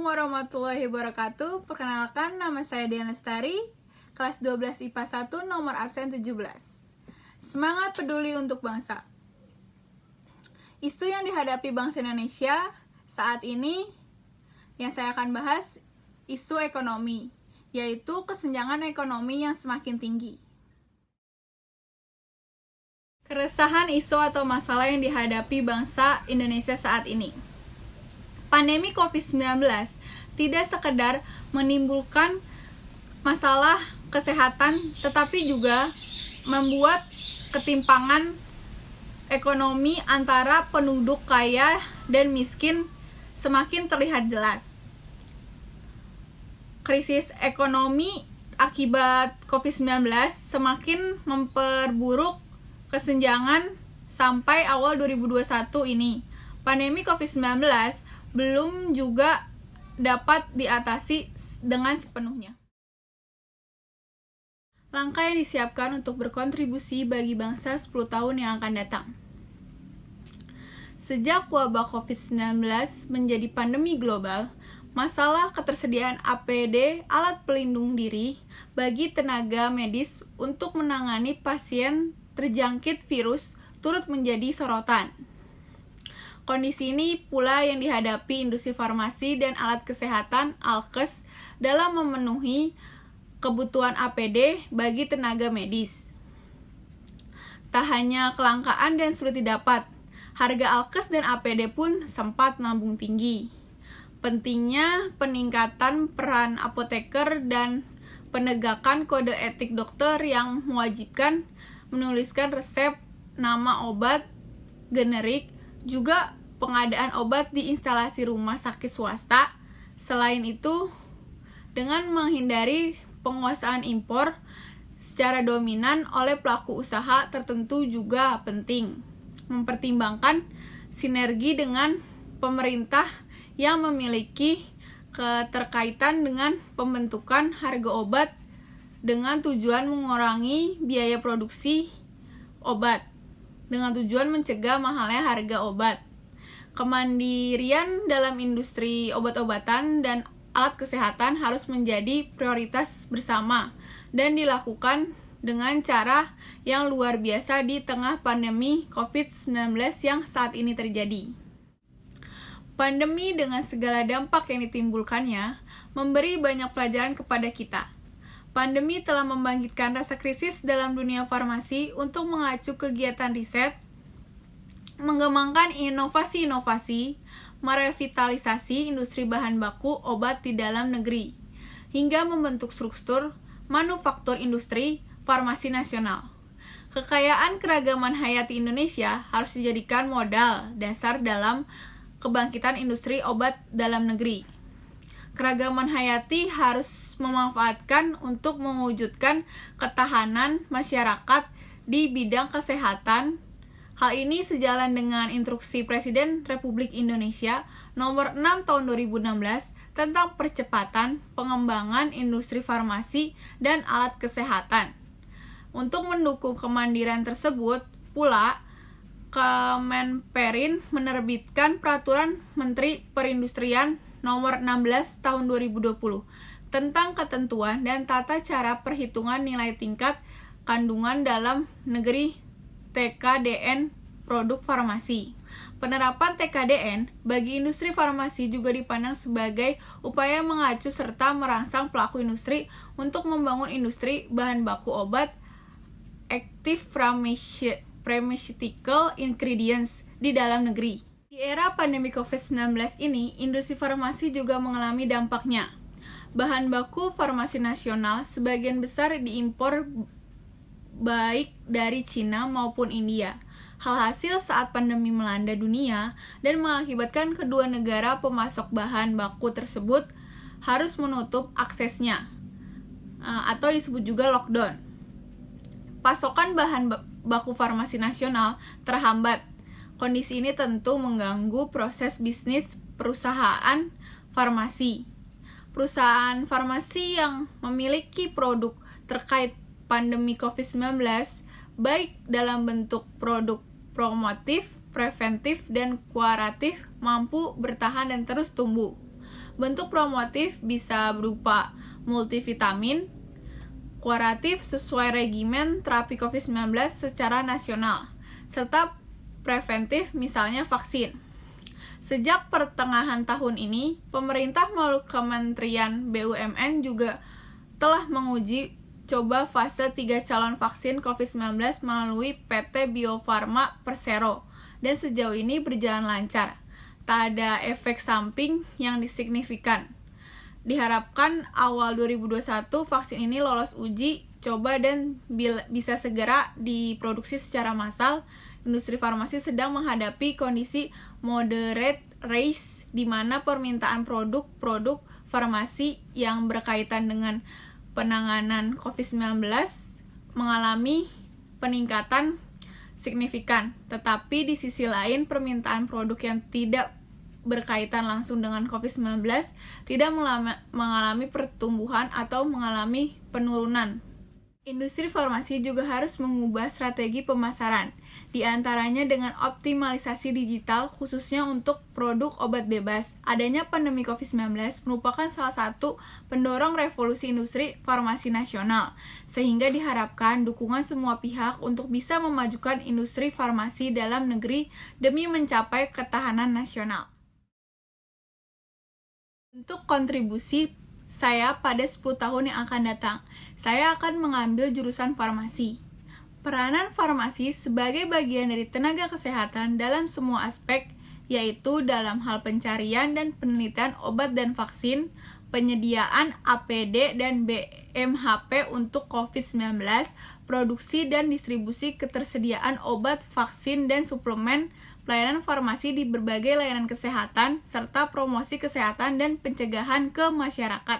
warahmatullahi wabarakatuh. Perkenalkan, nama saya Dian Lestari, kelas 12 IPA 1, nomor absen 17. Semangat peduli untuk bangsa. Isu yang dihadapi bangsa Indonesia saat ini yang saya akan bahas isu ekonomi, yaitu kesenjangan ekonomi yang semakin tinggi. Keresahan isu atau masalah yang dihadapi bangsa Indonesia saat ini. Pandemi COVID-19 tidak sekedar menimbulkan masalah kesehatan, tetapi juga membuat ketimpangan ekonomi antara penduduk kaya dan miskin semakin terlihat jelas. Krisis ekonomi akibat COVID-19 semakin memperburuk kesenjangan sampai awal 2021 ini. Pandemi COVID-19 belum juga dapat diatasi dengan sepenuhnya. Langkah yang disiapkan untuk berkontribusi bagi bangsa 10 tahun yang akan datang. Sejak wabah COVID-19 menjadi pandemi global, masalah ketersediaan APD, alat pelindung diri, bagi tenaga medis untuk menangani pasien terjangkit virus turut menjadi sorotan. Kondisi ini pula yang dihadapi industri farmasi dan alat kesehatan Alkes dalam memenuhi kebutuhan APD bagi tenaga medis. Tak hanya kelangkaan dan sulit didapat, harga Alkes dan APD pun sempat melambung tinggi. Pentingnya peningkatan peran apoteker dan penegakan kode etik dokter yang mewajibkan menuliskan resep, nama obat generik, juga pengadaan obat di instalasi rumah sakit swasta. Selain itu, dengan menghindari penguasaan impor secara dominan oleh pelaku usaha tertentu juga penting. Mempertimbangkan sinergi dengan pemerintah yang memiliki keterkaitan dengan pembentukan harga obat dengan tujuan mengurangi biaya produksi obat, dengan tujuan mencegah mahalnya harga obat. Kemandirian dalam industri obat-obatan dan alat kesehatan harus menjadi prioritas bersama dan dilakukan dengan cara yang luar biasa di tengah pandemi COVID-19 yang saat ini terjadi. Pandemi dengan segala dampak yang ditimbulkannya memberi banyak pelajaran kepada kita. Pandemi telah membangkitkan rasa krisis dalam dunia farmasi untuk mengacu kegiatan riset, mengembangkan inovasi-inovasi, merevitalisasi industri bahan baku obat di dalam negeri, hingga membentuk struktur manufaktur industri farmasi nasional. Kekayaan keragaman hayati Indonesia harus dijadikan modal dasar dalam kebangkitan industri obat dalam negeri. Keragaman hayati harus memanfaatkan untuk mewujudkan ketahanan masyarakat di bidang kesehatan. Hal ini sejalan dengan instruksi Presiden Republik Indonesia nomor 6 tahun 2016 tentang percepatan pengembangan industri farmasi dan alat kesehatan. Untuk mendukung kemandirian tersebut, pula Kemenperin menerbitkan Peraturan Menteri Perindustrian nomor 16 tahun 2020 tentang ketentuan dan tata cara perhitungan nilai tingkat kandungan dalam negeri TKDN produk farmasi. Penerapan TKDN bagi industri farmasi juga dipandang sebagai upaya mengacu serta merangsang pelaku industri untuk membangun industri bahan baku obat active pharmaceutical ingredients di dalam negeri. Di era pandemi COVID-19 ini, industri farmasi juga mengalami dampaknya. Bahan baku farmasi nasional sebagian besar diimpor baik dari Cina maupun India. Hasil saat pandemi melanda dunia dan mengakibatkan kedua negara pemasok bahan baku tersebut harus menutup aksesnya, atau disebut juga lockdown. Pasokan bahan baku farmasi nasional terhambat. Kondisi ini tentu mengganggu proses bisnis perusahaan farmasi. Perusahaan farmasi yang memiliki produk terkait pandemi COVID-19, baik dalam bentuk produk promotif, preventif, dan kuratif, mampu bertahan dan terus tumbuh. Bentuk promotif bisa berupa multivitamin, kuratif sesuai regimen terapi COVID-19 secara nasional, serta preventif misalnya vaksin. Sejak pertengahan tahun ini, pemerintah melalui Kementerian BUMN juga telah menguji coba fase 3 calon vaksin COVID-19 melalui PT Bio Farma Persero, dan sejauh ini berjalan lancar. Tak ada efek samping yang signifikan. Diharapkan awal 2021 vaksin ini lolos uji coba dan bisa segera diproduksi secara massal. Industri farmasi sedang menghadapi kondisi moderate rise di mana permintaan produk-produk farmasi yang berkaitan dengan penanganan COVID-19 mengalami peningkatan signifikan. Tetapi di sisi lain permintaan produk yang tidak berkaitan langsung dengan COVID-19 tidak mengalami pertumbuhan atau mengalami penurunan. Industri farmasi juga harus mengubah strategi pemasaran, di antaranya dengan optimalisasi digital khususnya untuk produk obat bebas. Adanya pandemi COVID-19 merupakan salah satu pendorong revolusi industri farmasi nasional, sehingga diharapkan dukungan semua pihak untuk bisa memajukan industri farmasi dalam negeri demi mencapai ketahanan nasional. Untuk kontribusi saya pada 10 tahun yang akan datang, saya akan mengambil jurusan farmasi. Peranan farmasi sebagai bagian dari tenaga kesehatan dalam semua aspek, yaitu dalam hal pencarian dan penelitian obat dan vaksin, penyediaan APD dan BMHP untuk COVID-19, produksi dan distribusi ketersediaan obat, vaksin, dan suplemen, pelayanan farmasi di berbagai layanan kesehatan, serta promosi kesehatan dan pencegahan ke masyarakat.